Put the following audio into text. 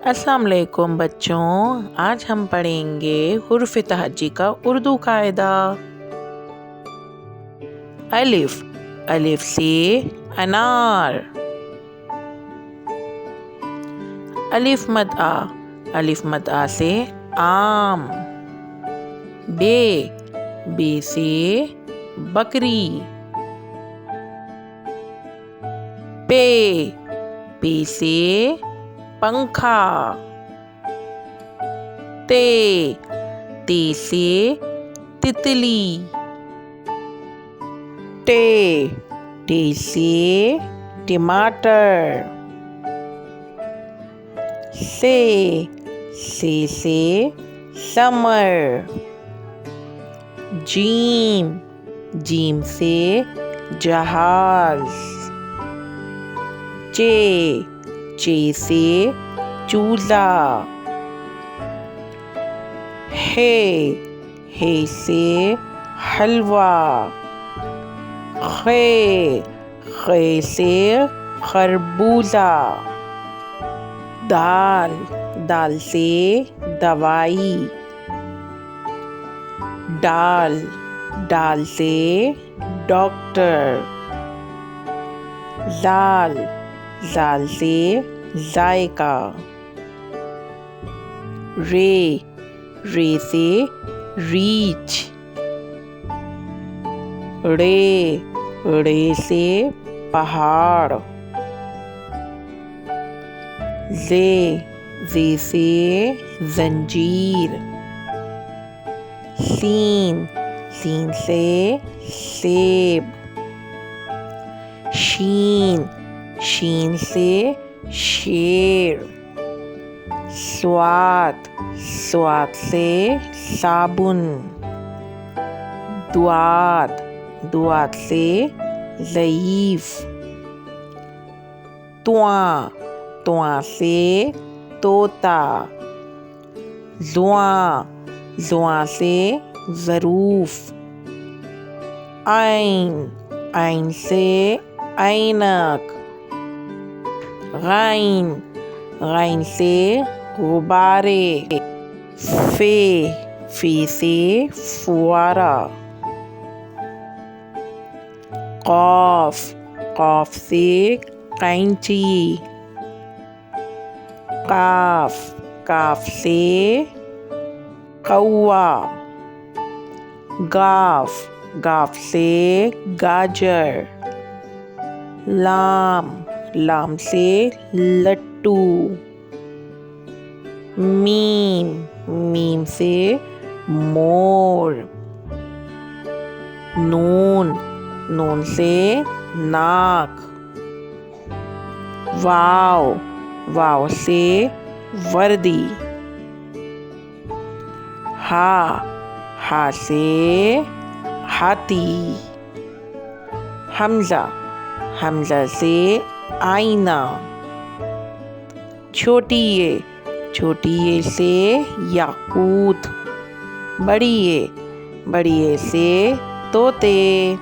अस्सलाम वालेकुम बच्चों, आज हम पढ़ेंगे हुर्फ़ तहज्जी का उर्दू कायदा। अलिफ, अलिफ से अनार। अलिफ मद आ, अलिफ मद आ से आम। बे, बे से बकरी। पे, पे से पंखा। ते, ते से तितली। टे, टे से टमाटर। से समर। जीम, जीम से जहाज। चे, चे से चूल्हा। हे से हलवा। खे से खरबूजा। दाल, दाल से दवाई। डाल, डाल से डॉक्टर। जाल, जाल से जायका। रे, रे से रीछ। रे, रे से पहाड़। जे, जे से जंजीर। सीन, सीन से सेब। शीन, शीन से शेर। स्वाद, स्वाद से साबुन। दुआत, दुआत से ज़ईफ़। तुआ, तुआ से तोता। जुआ, जुआ से ज़रूफ़। आइन, आइन से ऐनक। गाइन, गाइन से गुब्बारे। फे से फुआरा। कॉफ, कॉफ से कैंची। काफ, काफ से कौवा। गाफ, गाफ से गाजर। लाम, लाम से लट्टू। मीम, मीम से मोर। नून, नून से नाक। वाव, वाव से वर्दी। हा से हाथी। हमजा, हमजा से आईना। छोटी ये से याकूत। बड़ी ये से तोते।